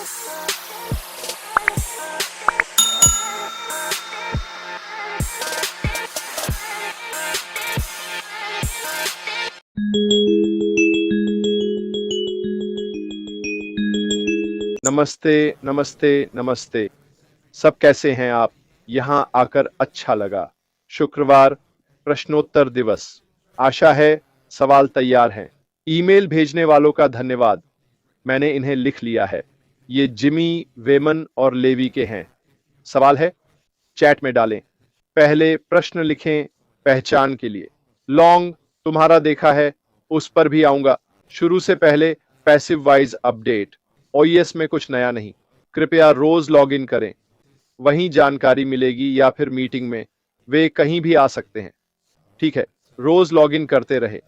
नमस्ते, नमस्ते, नमस्ते। सब कैसे हैं आप? यहाँ आकर अच्छा लगा। शुक्रवार, प्रश्नोत्तर दिवस। आशा है सवाल तैयार हैं। ईमेल भेजने वालों का धन्यवाद। मैंने इन्हें लिख लिया है। ये जिमी, वेमन और लेवी के हैं। सवाल है? चैट में डालें। पहले प्रश्न लिखें पहचान के लिए। लॉन्ग तुम्हारा देखा है, उस पर भी आऊंगा। शुरू से पहले पैसिव वाइज अपडेट। ओईएस में कुछ नया नहीं। कृपया रोज लॉग इन करें। वहीं जानकारी मिलेगी या फिर मीटिंग में। वे कहीं भी आ सकते हैं। ठीक है, रोज लॉग इन करते रहे।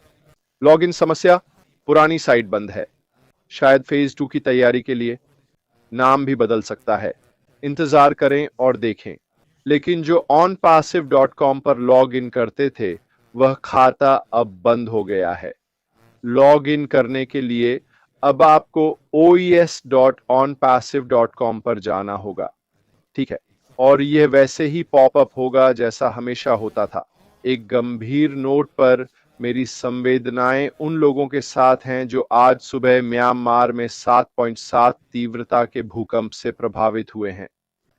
लॉग इन समस्या? पुरानी साइट बंद है। शायद फेज 2 की तैयारी के लिए। नाम भी बदल सकता है। इंतजार करें और देखें। लेकिन जो onpassive.com पर लॉग इन करते थे, वह खाता अब बंद हो गया है। लॉग इन करने के लिए अब आपको oes.onpassive.com पर जाना होगा। ठीक है, और यह वैसे ही पॉपअप होगा जैसा हमेशा होता था। एक गंभीर नोट पर, मेरी संवेदनाएं उन लोगों के साथ हैं जो आज सुबह म्यांमार में 7.7 तीव्रता के भूकंप से प्रभावित हुए हैं।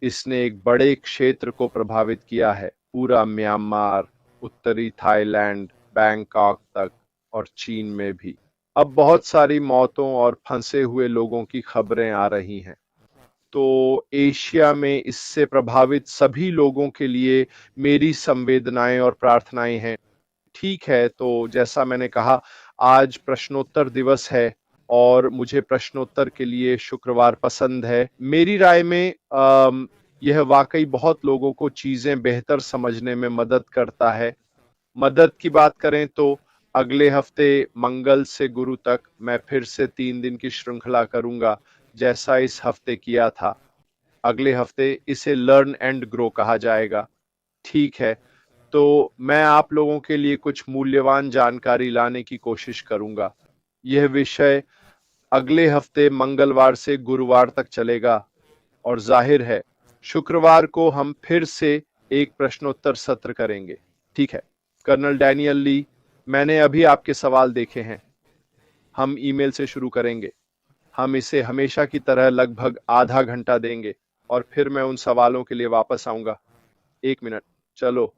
इसने एक बड़े क्षेत्र को प्रभावित किया है, पूरा म्यांमार, उत्तरी थाईलैंड, बैंकॉक तक और चीन में भी। अब बहुत सारी मौतों और फंसे हुए लोगों की खबरें आ रही हैं। तो एशिया में इससे प्रभावित सभी लोगों के लिए मेरी संवेदनाएं और प्रार्थनाएं हैं। ठीक है, तो जैसा मैंने कहा, आज प्रश्नोत्तर दिवस है और मुझे प्रश्नोत्तर के लिए शुक्रवार पसंद है। मेरी राय में यह वाकई बहुत लोगों को चीजें बेहतर समझने में मदद करता है। मदद की बात करें तो अगले हफ्ते मंगल से गुरु तक मैं फिर से 3 दिन की श्रृंखला करूंगा, जैसा इस हफ्ते किया था। अगले हफ्ते इसे लर्न एंड ग्रो कहा जाएगा। ठीक है, तो मैं आप लोगों के लिए कुछ मूल्यवान जानकारी लाने की कोशिश करूंगा। यह विषय अगले हफ्ते मंगलवार से गुरुवार तक चलेगा और जाहिर है शुक्रवार को हम फिर से एक प्रश्नोत्तर सत्र करेंगे। ठीक है, कर्नल डैनियल ली, मैंने अभी आपके सवाल देखे हैं। हम ईमेल से शुरू करेंगे। हम इसे हमेशा की तरह लगभग आधा घंटा देंगे और फिर मैं उन सवालों के लिए वापस आऊंगा। 1 मिनट, चलो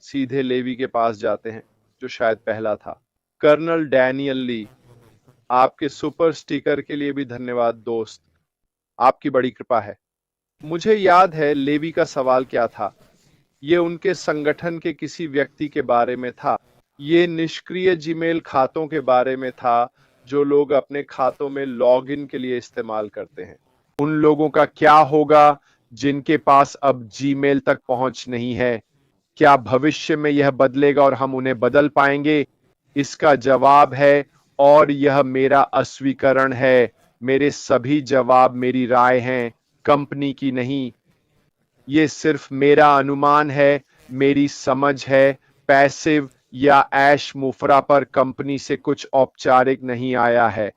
सीधे लेवी के पास जाते हैं, जो शायद पहला था। कर्नल डैनियल ली, आपके सुपर स्टिकर के लिए भी धन्यवाद दोस्त। आपकी बड़ी कृपा है। मुझे याद है लेवी का सवाल क्या था। ये उनके संगठन के किसी व्यक्ति के बारे में था। ये निष्क्रिय जीमेल खातों के बारे में था, जो लोग अपने खातों में लॉगिन के लिए इस्तेमाल करते हैं। उन लोगों का क्या होगा जिनके पास अब जीमेल तक पहुंच नहीं है? क्या भविष्य में यह बदलेगा और हम उन्हें बदल पाएंगे? इसका जवाब है, और यह मेरा अस्वीकरण है। मेरे सभी जवाब मेरी राय हैं, कंपनी की नहीं। ये सिर्फ मेरा अनुमान है, मेरी समझ है। पैसिव या ऐश मुफरा पर कंपनी से कुछ औपचारिक नहीं आया है।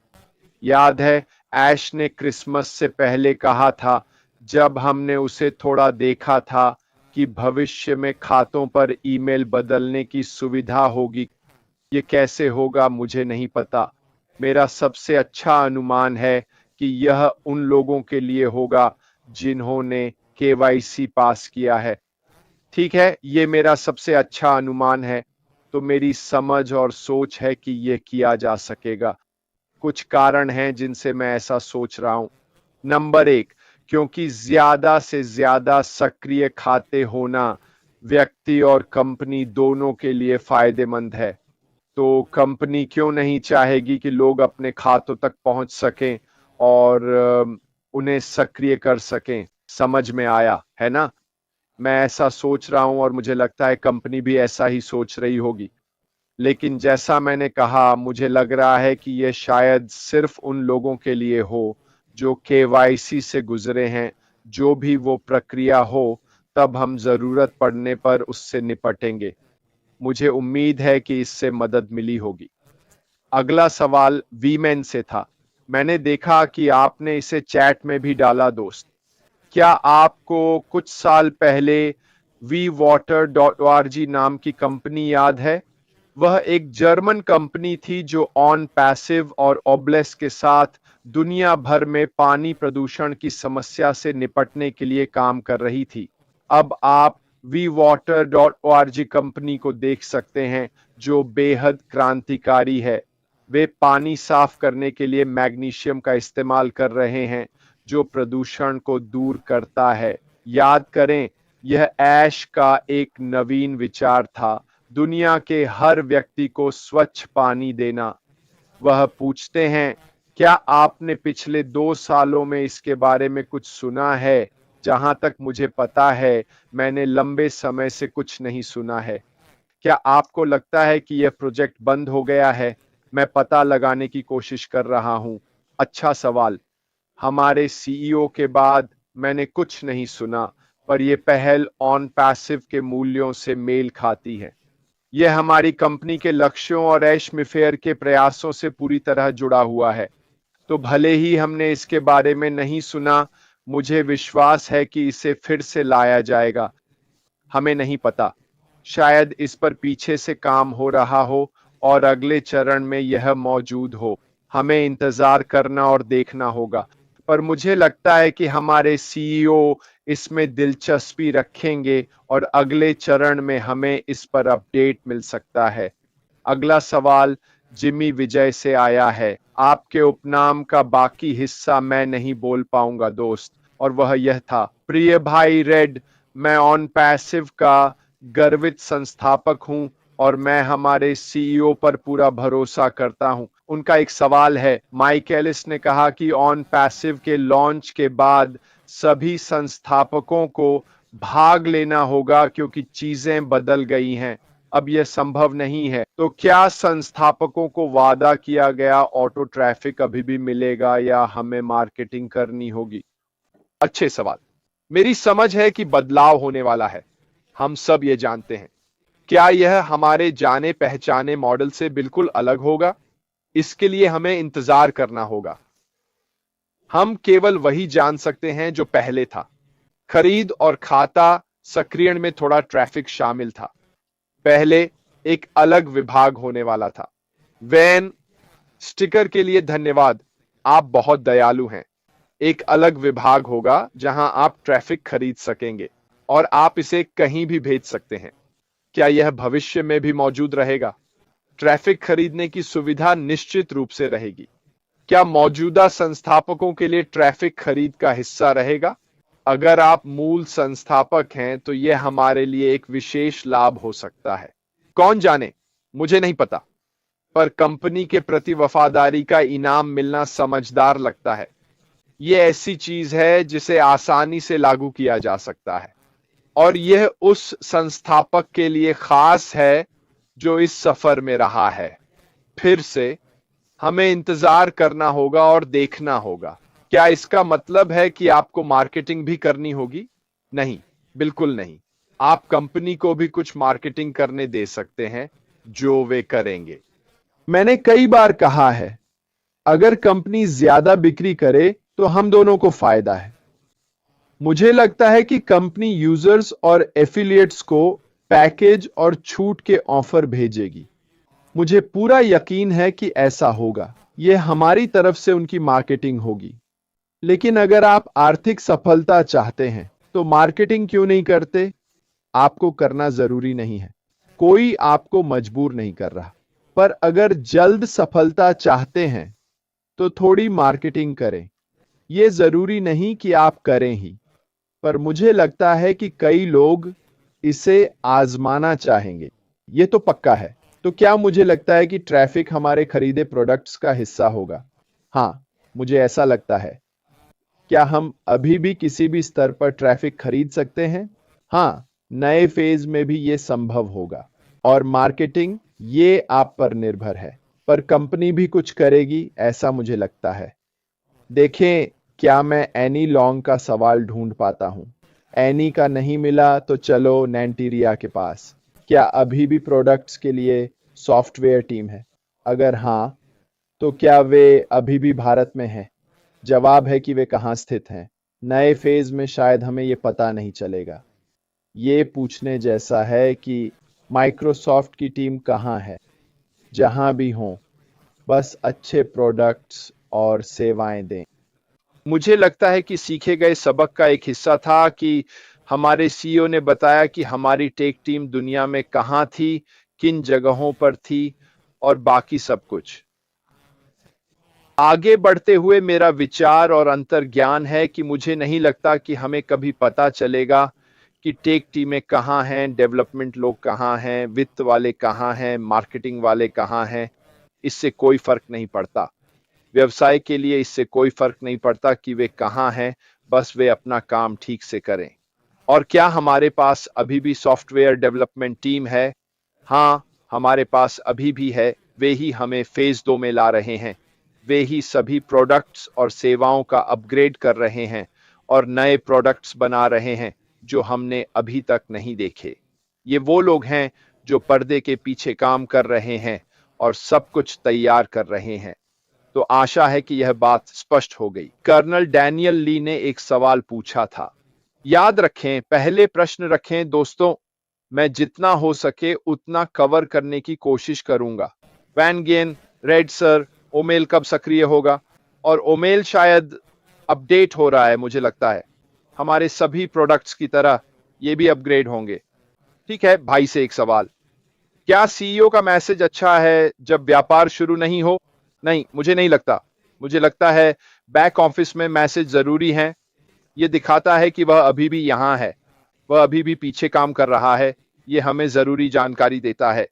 याद है, ऐश ने क्रिसमस से पहले कहा था, जब हमने उसे थोड़ा देखा था, कि भविष्य में खातों पर ईमेल बदलने की सुविधा होगी। ये कैसे होगा मुझे नहीं पता। मेरा सबसे अच्छा अनुमान है कि यह उन लोगों के लिए होगा जिन्होंने केवाईसी पास किया है। ठीक है, ये मेरा सबसे अच्छा अनुमान है। तो मेरी समझ और सोच है कि यह किया जा सकेगा। कुछ कारण हैं जिनसे मैं ऐसा सोच रहा हूं। नंबर 1, क्योंकि ज्यादा से ज्यादा सक्रिय खाते होना व्यक्ति और कंपनी दोनों के लिए फायदेमंद है। तो कंपनी क्यों नहीं चाहेगी कि लोग अपने खातों तक पहुंच सकें और उन्हें सक्रिय कर सकें? समझ में आया है ना? मैं ऐसा सोच रहा हूं और मुझे लगता है कंपनी भी ऐसा ही सोच रही होगी। लेकिन जैसा मैंने कहा, मुझे लग रहा है कि यह शायद सिर्फ उन लोगों के लिए हो जो केवाईसी से गुजरे हैं। जो भी वो प्रक्रिया हो, तब हम जरूरत पड़ने पर उससे निपटेंगे। मुझे उम्मीद है कि इससे मदद मिली होगी। अगला सवाल वीमेन से था। मैंने देखा कि आपने इसे चैट में भी डाला दोस्त। क्या आपको कुछ साल पहले vwater.org नाम की कंपनी याद है? वह एक जर्मन कंपनी थी जो ऑन पैसिव और ओब्लेस के साथ दुनिया भर में पानी प्रदूषण की समस्या से निपटने के लिए काम कर रही थी। अब आप vwater.org कंपनी को देख सकते हैं जो बेहद क्रांतिकारी है। वे पानी साफ करने के लिए मैग्नीशियम का इस्तेमाल कर रहे हैं जो प्रदूषण को दूर करता है। याद करें, यह ऐश का एक नवीन विचार था, दुनिया के हर व्यक्ति को स्वच्छ पानी देना। वह पूछते हैं, क्या आपने पिछले 2 सालों में इसके बारे में कुछ सुना है? जहां तक मुझे पता है, मैंने लंबे समय से कुछ नहीं सुना है। क्या आपको लगता है कि यह प्रोजेक्ट बंद हो गया है? मैं पता लगाने की कोशिश कर रहा हूं। अच्छा सवाल। हमारे सीईओ के बाद मैंने कुछ नहीं सुना, पर यह पहल ऑन पैसिव के मूल्यों से मेल खाती है। यह हमारी कंपनी के लक्ष्यों और ऐश-में-फेयर के प्रयासों से पूरी तरह जुड़ा हुआ है। तो भले ही हमने इसके बारे में नहीं सुना, मुझे विश्वास है कि इसे फिर से लाया जाएगा। हमें नहीं पता, शायद इस पर पीछे से काम हो रहा हो और अगले चरण में यह मौजूद हो। हमें इंतजार करना और देखना होगा। पर मुझे लगता है कि हमारे सीईओ इसमें दिलचस्पी रखेंगे और अगले चरण में हमें इस पर अपडेट मिल सकता है। अगला सवाल जिमी विजय से आया है। आपके उपनाम का बाकी हिस्सा मैं नहीं बोल पाऊंगा दोस्त, और वह यह था, प्रिय भाई रेड, मैं ऑन पैसिव का गर्वित संस्थापक हूं और मैं हमारे सीईओ पर पूरा भरोसा करता हूं। उनका एक सवाल है। माइक एलिस ने कहा कि ऑन पैसिव के लॉन्च के बाद सभी संस्थापकों को भाग लेना होगा क्योंकि चीजें बदल गई हैं। अब यह संभव नहीं है। तो क्या संस्थापकों को वादा किया गया ऑटो ट्रैफिक अभी भी मिलेगा या हमें मार्केटिंग करनी होगी? अच्छे सवाल। मेरी समझ है कि बदलाव होने वाला है। हम सब ये जानते हैं। क्या यह हमारे जाने पहचाने मॉडल से बिल्कुल अलग होगा? इसके लिए हमें इंतजार करना होगा। हम केवल वही जान सकते हैं जो पहले था। खरीद और खाता सक्रियण में थोड़ा ट्रैफिक शामिल था। पहले एक अलग विभाग होने वाला था। वैन स्टिकर के लिए धन्यवाद, आप बहुत दयालु हैं। एक अलग विभाग होगा जहां आप ट्रैफिक खरीद सकेंगे और आप इसे कहीं भी भेज सकते हैं। क्या यह भविष्य में भी मौजूद रहेगा? ट्रैफिक खरीदने की सुविधा निश्चित रूप से रहेगी। क्या मौजूदा संस्थापकों के लिए ट्रैफिक खरीद का हिस्सा रहेगा? अगर आप मूल संस्थापक हैं तो यह हमारे लिए एक विशेष लाभ हो सकता है। कौन जाने, मुझे नहीं पता, पर कंपनी के प्रति वफादारी का इनाम मिलना समझदार लगता है। यह ऐसी चीज है जिसे आसानी से लागू किया जा सकता है और यह उस संस्थापक के लिए खास है जो इस सफर में रहा है। फिर से हमें इंतजार करना होगा और देखना होगा। क्या इसका मतलब है कि आपको मार्केटिंग भी करनी होगी? नहीं, बिल्कुल नहीं। आप कंपनी को भी कुछ मार्केटिंग करने दे सकते हैं जो वे करेंगे। मैंने कई बार कहा है, अगर कंपनी ज्यादा बिक्री करे तो हम दोनों को फायदा है। मुझे लगता है कि कंपनी यूजर्स और एफिलिएट्स को पैकेज और छूट के ऑफर भेजेगी। मुझे पूरा यकीन है कि ऐसा होगा। यह हमारी तरफ से उनकी मार्केटिंग होगी। लेकिन अगर आप आर्थिक सफलता चाहते हैं तो मार्केटिंग क्यों नहीं करते? आपको करना जरूरी नहीं है। कोई आपको मजबूर नहीं कर रहा। पर अगर जल्द सफलता चाहते हैं तो थोड़ी मार्केटिंग करें। यह जरूरी नहीं कि आप करें ही, पर मुझे लगता है कि कई लोग इसे आजमाना चाहेंगे। यह तो पक्का है। तो क्या मुझे लगता है कि ट्रैफिक हमारे खरीदे प्रोडक्ट्स का हिस्सा होगा? हाँ, मुझे ऐसा लगता है। क्या हम अभी भी किसी भी स्तर पर ट्रैफिक खरीद सकते हैं? हाँ, नए फेज में भी यह संभव होगा। और मार्केटिंग, ये आप पर निर्भर है। पर कंपनी भी कुछ करेगी, ऐसा मुझे लगता है। देखें, क्या मैं एनी लॉन्ग का सवाल ढूंढ पाता हूं। एनी का नहीं मिला तो चलो नैंटीरिया के पास। क्या अभी भी प्रोडक्ट्स के लिए सॉफ्टवेयर टीम है? अगर हाँ, तो क्या वे अभी भी भारत में हैं? जवाब है कि वे कहाँ स्थित हैं। नए फेज में शायद हमें ये पता नहीं चलेगा। ये पूछने जैसा है कि माइक्रोसॉफ्ट की टीम कहाँ है। जहां भी हों, बस अच्छे प्रोडक्ट्स और सेवाएं दें। मुझे लगता है कि सीखे गए सबक का एक हिस्सा था कि हमारे सीईओ ने बताया कि हमारी टेक टीम दुनिया में कहाँ थी, किन जगहों पर थी और बाकी सब कुछ। आगे बढ़ते हुए मेरा विचार और अंतर्ज्ञान है कि मुझे नहीं लगता कि हमें कभी पता चलेगा कि टेक टीमें कहाँ हैं, डेवलपमेंट लोग कहाँ हैं, वित्त वाले कहाँ हैं, मार्केटिंग वाले कहाँ हैं। इससे कोई फर्क नहीं पड़ता। व्यवसाय के लिए इससे कोई फर्क नहीं पड़ता कि वे कहाँ हैं, बस वे अपना काम ठीक से करें। और क्या हमारे पास अभी भी सॉफ्टवेयर डेवलपमेंट टीम है? हाँ, हमारे पास अभी भी है। वे ही हमें फेज 2 में ला रहे हैं। वे ही सभी प्रोडक्ट्स और सेवाओं का अपग्रेड कर रहे हैं और नए प्रोडक्ट्स बना रहे हैं जो हमने अभी तक नहीं देखे। ये वो लोग हैं जो पर्दे के पीछे काम कर रहे हैं और सब कुछ तैयार कर रहे हैं। तो आशा है कि यह बात स्पष्ट हो गई। कर्नल डैनियल ली ने एक सवाल पूछा था। याद रखें, पहले प्रश्न रखें दोस्तों। मैं जितना हो सके उतना कवर करने की कोशिश करूंगा। वैन गेन, रेड सर, ओमेल कब सक्रिय होगा? और ओमेल शायद अपडेट हो रहा है, मुझे लगता है। हमारे सभी प्रोडक्ट्स की तरह ये भी अपग्रेड होंगे। ठीक है, भाई से एक सवाल। क्या सीईओ का मैसेज अच्छा है जब व्यापार शुरू नहीं हो? नहीं, मुझे नहीं लगता। मुझे लगता है बैक ऑफिस में मैसेज जरूरी हैं। ये दिखाता है कि वह अभी भी यहाँ है। वह अभी भी पीछे काम कर रहा है। ये हमें जरूरी जानकारी देता है।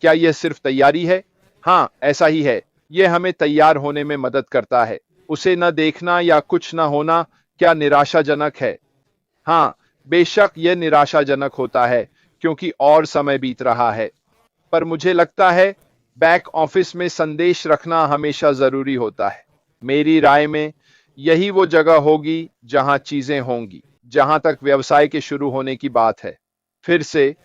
क्या यह सिर्फ तैयारी है? हाँ, ऐसा ही है। यह हमें तैयार होने में मदद करता है। उसे न देखना या कुछ न होना क्या निराशाजनक है? हाँ, बेशक यह निराशाजनक होता है क्योंकि और समय बीत रहा है। पर मुझे लगता है बैक ऑफिस में संदेश रखना हमेशा जरूरी होता है। मेरी राय में यही वो जगह होगी जहां चीजें होंगी। जहां तक व्यवसाय के शुरू होने की बात है, फिर से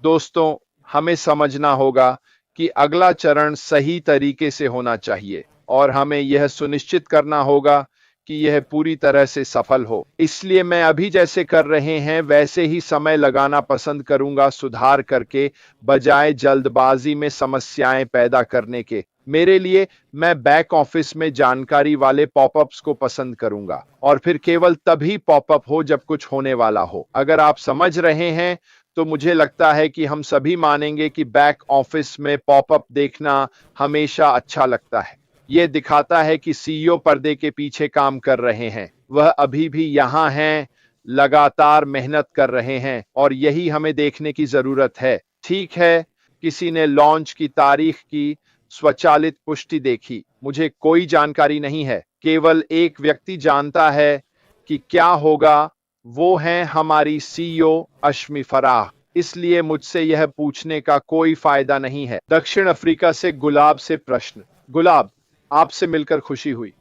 दोस्तों, हमें समझना होगा कि अगला चरण सही तरीके से होना चाहिए और हमें यह सुनिश्चित करना होगा कि यह पूरी तरह से सफल हो। इसलिए मैं अभी जैसे कर रहे हैं वैसे ही समय लगाना पसंद करूंगा, सुधार करके, बजाय जल्दबाजी में समस्याएं पैदा करने के। मेरे लिए, मैं बैक ऑफिस में जानकारी वाले पॉपअप्स को पसंद करूंगा और फिर केवल तभी पॉपअप हो जब कुछ होने वाला हो। अगर आप समझ रहे हैं तो मुझे लगता है कि हम सभी मानेंगे कि बैक ऑफिस में पॉपअप देखना हमेशा अच्छा लगता है। यह दिखाता है कि सीईओ पर्दे के पीछे काम कर रहे हैं। वह अभी भी यहाँ हैं, लगातार मेहनत कर रहे हैं और यही हमें देखने की जरूरत है। ठीक है, किसी ने लॉन्च की तारीख की स्वचालित पुष्टि देखी। मुझे कोई जानकारी नहीं है। केवल एक व्यक्ति जानता है कि क्या होगा। वो हैं हमारी सीईओ अश्मी फराह। इसलिए मुझसे यह पूछने का कोई फायदा नहीं है। दक्षिण अफ्रीका से गुलाब से प्रश्न। गुलाब, आपसे मिलकर खुशी हुई।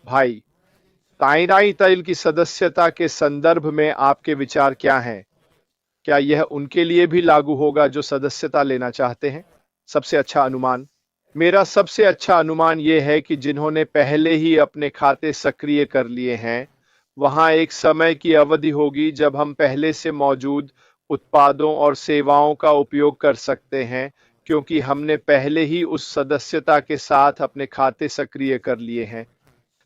भाई, ताइनाई तैल की सदस्यता के संदर्भ में आपके विचार क्या हैं? क्या यह उनके लिए भी लागू होगा जो सदस्यता लेना चाहते हैं? सबसे अच्छा अनुमान। मेरा सबसे अच्छा अनुमान यह है कि जिन्होंने पहले ही अपने खाते सक्रिय कर लिए हैं, वहां एक समय की अवधि होगी जब हम पहले से मौजूद उत्पादों और सेवाओं का उपयोग कर सकते हैं क्योंकि हमने पहले ही उस सदस्यता के साथ अपने खाते सक्रिय कर लिए हैं।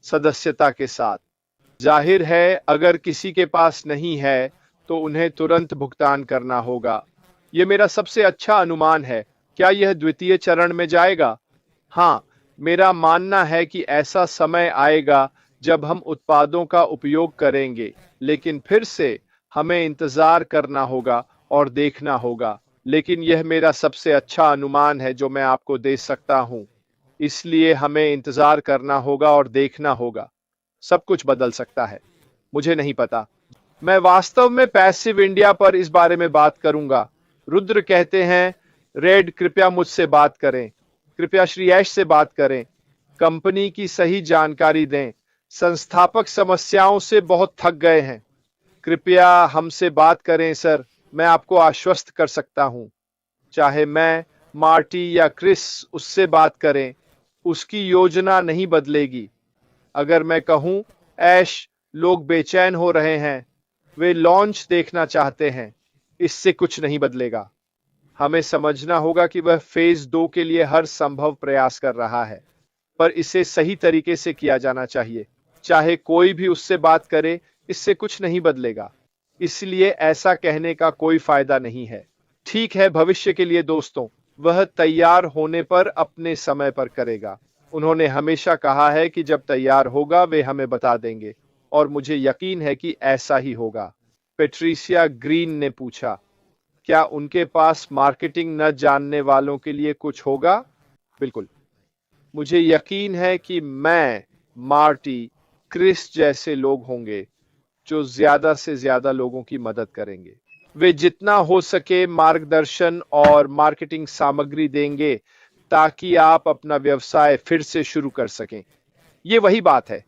सदस्यता के साथ, जाहिर है, अगर किसी के पास नहीं है तो उन्हें तुरंत भुगतान करना होगा। यह मेरा सबसे अच्छा अनुमान है। क्या यह द्वितीय चरण में जाएगा? हाँ, मेरा मानना है कि ऐसा समय आएगा जब हम उत्पादों का उपयोग करेंगे, लेकिन फिर से हमें इंतजार करना होगा और देखना होगा। लेकिन यह मेरा सबसे अच्छा अनुमान है जो मैं आपको दे सकता हूं। इसलिए हमें इंतजार करना होगा और देखना होगा। सब कुछ बदल सकता है। मुझे नहीं पता। मैं वास्तव में पैसिव इंडिया पर इस बारे में बात करूंगा। रुद्र कहते हैं, रेड कृपया मुझसे बात करें। कृपया श्री ऐश से बात करें। कंपनी की सही जानकारी दें। संस्थापक समस्याओं से बहुत थक गए हैं। कृपया हमसे बात करें सर। मैं आपको आश्वस्त कर सकता हूं। चाहे मैं, मार्टी या क्रिस उससे बात करें, उसकी योजना नहीं बदलेगी। अगर मैं कहूं, ऐश, लोग बेचैन हो रहे हैं, वे लॉन्च देखना चाहते हैं, इससे कुछ नहीं बदलेगा। हमें समझना होगा कि वह फेज 2 के लिए हर संभव प्रयास कर रहा है, पर इसे सही तरीके से किया जाना चाहिए। चाहे कोई भी उससे बात करे, इससे कुछ नहीं बदलेगा। इसलिए ऐसा कहने का कोई फायदा नहीं है। ठीक है, भविष्य के लिए दोस्तों, वह तैयार होने पर अपने समय पर करेगा। उन्होंने हमेशा कहा है कि जब तैयार होगा वे हमें बता देंगे, और मुझे यकीन है कि ऐसा ही होगा। पेट्रिसिया ग्रीन ने पूछा, क्या उनके पास मार्केटिंग न जानने वालों के लिए कुछ होगा? बिल्कुल। मुझे यकीन है कि मैं, मार्टी, क्रिस जैसे लोग होंगे जो ज्यादा से ज्यादा लोगों की मदद करेंगे। वे जितना हो सके मार्गदर्शन और मार्केटिंग सामग्री देंगे ताकि आप अपना व्यवसाय फिर से शुरू कर सकें। ये वही बात है।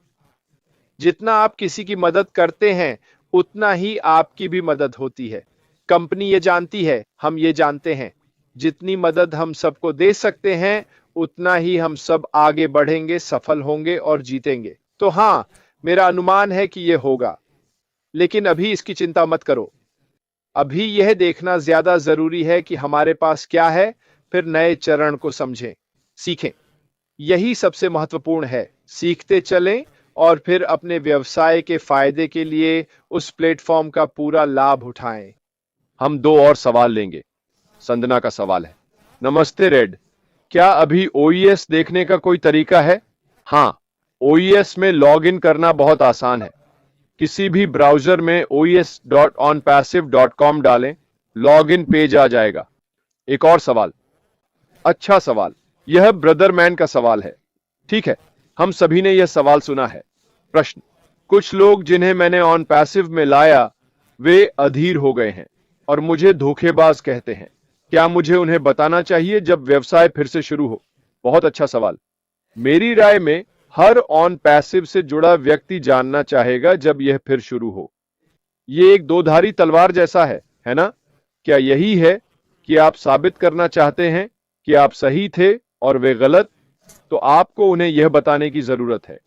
जितना आप किसी की मदद करते हैं, उतना ही आपकी भी मदद होती है। कंपनी ये जानती है, हम ये जानते हैं। जितनी मदद हम सबको दे सकते हैं, उतना ही हम सब आगे बढ़ेंगे, सफल होंगे और जीतेंगे। तो हां, मेरा अनुमान है कि यह होगा। लेकिन अभी इसकी चिंता मत करो। अभी यह देखना ज्यादा जरूरी है कि हमारे पास क्या है, फिर नए चरण को समझें, सीखें। यही सबसे महत्वपूर्ण है। सीखते चलें और फिर अपने व्यवसाय के फायदे के लिए उस प्लेटफॉर्म का पूरा लाभ उठाएं। हम 2 और सवाल लेंगे। संजना का सवाल है, नमस्ते रेड, क्या अभी ओईएस देखने का कोई तरीका है? हाँ, ओईएस में लॉग इन करना बहुत आसान है। किसी भी ब्राउजर में oes.onpassive.com डालें, लॉग इन पेज आ जाएगा। एक और सवाल। अच्छा सवाल, यह ब्रदर मैन का सवाल है। ठीक है, हम सभी ने यह सवाल सुना है। प्रश्न, कुछ लोग जिन्हें मैंने ऑन पैसिव में लाया, वे अधीर हो गए हैं और मुझे धोखेबाज कहते हैं। क्या मुझे उन्हें बताना चाहिए जब व्यवसाय फिर से शुरू हो? बहुत अच्छा सवाल। मेरी राय में हर ऑन पैसिव से जुड़ा व्यक्ति जानना चाहेगा जब यह फिर शुरू हो। यह एक दोधारी तलवार जैसा है ना? क्या यही है कि आप साबित करना चाहते हैं कि आप सही थे और वे गलत? तो आपको उन्हें यह बताने की जरूरत है।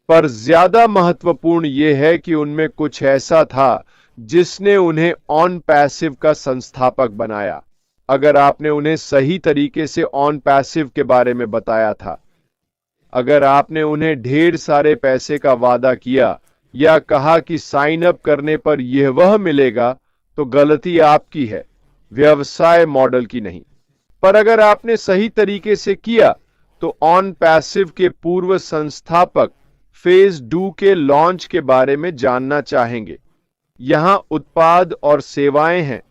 पर ज्यादा महत्वपूर्ण यह है कि उनमें कुछ ऐसा था जिसने उन्हें ऑन पैसिव का संस्थापक बनाया। अगर आपने उन्हें सही तरीके से ऑन पैसिव के बारे में बताया था, अगर आपने उन्हें ढेर सारे पैसे का वादा किया या कहा कि साइन अप करने पर यह वह मिलेगा, तो गलती आपकी है, व्यवसाय मॉडल की नहीं। पर अगर आपने सही तरीके से किया, तो ऑन पैसिव के पूर्व संस्थापक फेज 2 के लॉन्च के बारे में जानना चाहेंगे। यहां उत्पाद और सेवाएं हैं,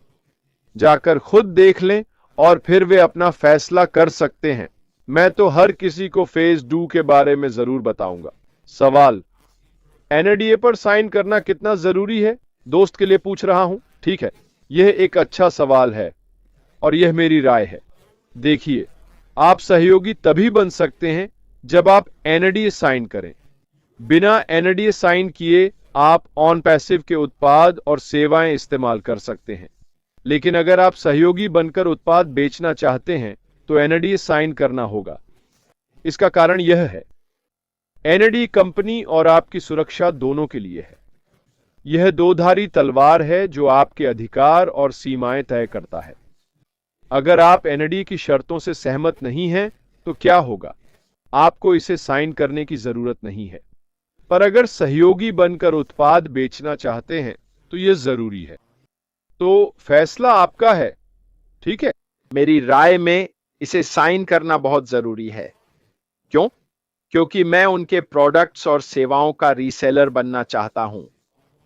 जाकर खुद देख लें और फिर वे अपना फैसला कर सकते हैं। मैं तो हर किसी को फेज 2 के बारे में जरूर बताऊंगा। सवाल, एनडीए पर साइन करना कितना जरूरी है? दोस्त के लिए पूछ रहा हूं। ठीक है, यह एक अच्छा सवाल है और यह मेरी राय है। देखिए, आप सहयोगी तभी बन सकते हैं जब आप एनडीए साइन करें। बिना एनडीए साइन किए आप ऑन पैसिव के उत्पाद और सेवाएं इस्तेमाल कर सकते हैं। लेकिन अगर आप सहयोगी बनकर उत्पाद बेचना चाहते हैं, तो एनडीए साइन करना होगा। इसका कारण यह है, एनडीए कंपनी और आपकी सुरक्षा दोनों के लिए है। यह दोधारी तलवार है जो आपके अधिकार और सीमाएं तय करता है। अगर आप एनडीए की शर्तों से सहमत नहीं हैं, तो क्या होगा? आपको इसे साइन करने की जरूरत नहीं है। पर अगर सहयोगी बनकर उत्पाद बेचना चाहते हैं, तो यह जरूरी है। तो फैसला आपका है। ठीक है, मेरी राय में इसे साइन करना बहुत जरूरी है। क्यों? क्योंकि मैं उनके प्रोडक्ट्स और सेवाओं का रीसेलर बनना चाहता हूं।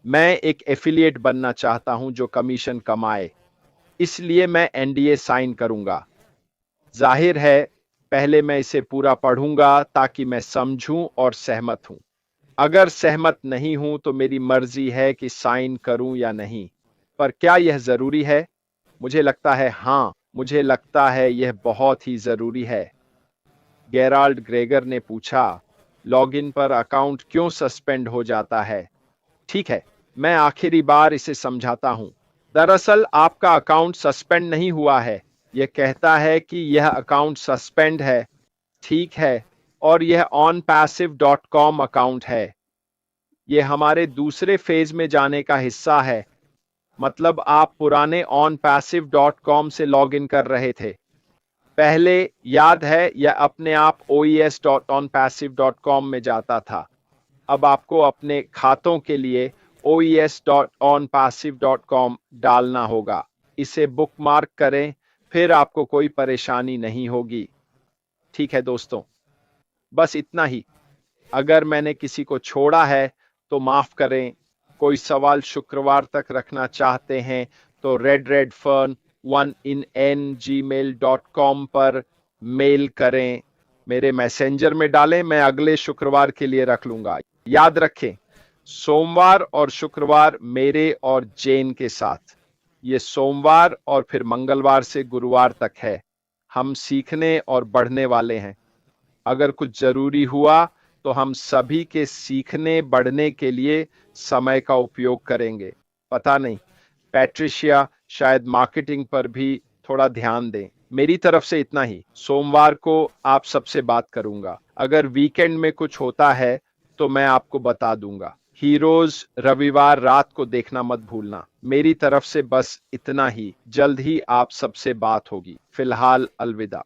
मैं एक एफिलिएट बनना चाहता हूं जो कमीशन कमाए। इसलिए मैं एनडीए साइन करूंगा। जाहिर है, पहले मैं इसे पूरा पढ़ूंगा ताकि मैं समझूं और सहमत हूं। अगर सहमत नहीं हूं तो मेरी मर्जी है कि साइन करूं या नहीं। पर क्या यह जरूरी है? मुझे लगता है हां, मुझे लगता है यह बहुत ही जरूरी है। गेराल्ड ग्रेगर ने पूछा, लॉगिन पर अकाउंट क्यों सस्पेंड हो जाता है? ठीक है, मैं आखिरी बार इसे समझाता हूं। दरअसल आपका अकाउंट सस्पेंड नहीं हुआ है। यह कहता है कि यह अकाउंट सस्पेंड है। ठीक है, और यह onpassive.com अकाउंट है। ये हमारे दूसरे फेज में जाने का हिस्सा है। मतलब आप पुराने onpassive.com से लॉगिन कर रहे थे। पहले याद है यह अपने आप oes.onpassive.com में जाता था। अब आपको अपने खातों के लिए oes.onpassive.com डालना होगा। इसे बुकमार्क करें, फिर आपको कोई परेशानी नहीं होगी। ठीक है दोस्तों, बस इतना ही। अगर मैंने किसी को छोड़ा है तो माफ करें। कोई सवाल शुक्रवार तक रखना चाहते हैं तो redredfern1in@gmail.com पर मेल करें। मेरे मैसेंजर में डालें, मैं अगले शुक्रवार के लिए रख लूंगा। याद रखें, सोमवार और शुक्रवार मेरे और जेन के साथ। ये सोमवार और फिर मंगलवार से गुरुवार तक है। हम सीखने और बढ़ने वाले हैं। अगर कुछ जरूरी हुआ तो हम सभी के सीखने बढ़ने के लिए समय का उपयोग करेंगे। पता नहीं, पैट्रिशिया शायद मार्केटिंग पर भी थोड़ा ध्यान दें। मेरी तरफ से इतना ही। सोमवार को आप सबसे बात करूंगा। अगर वीकेंड में कुछ होता है तो मैं आपको बता दूंगा। हीरोज रविवार रात को देखना मत भूलना। मेरी तरफ से बस इतना ही। जल्द ही आप सबसे बात होगी। फिलहाल अलविदा।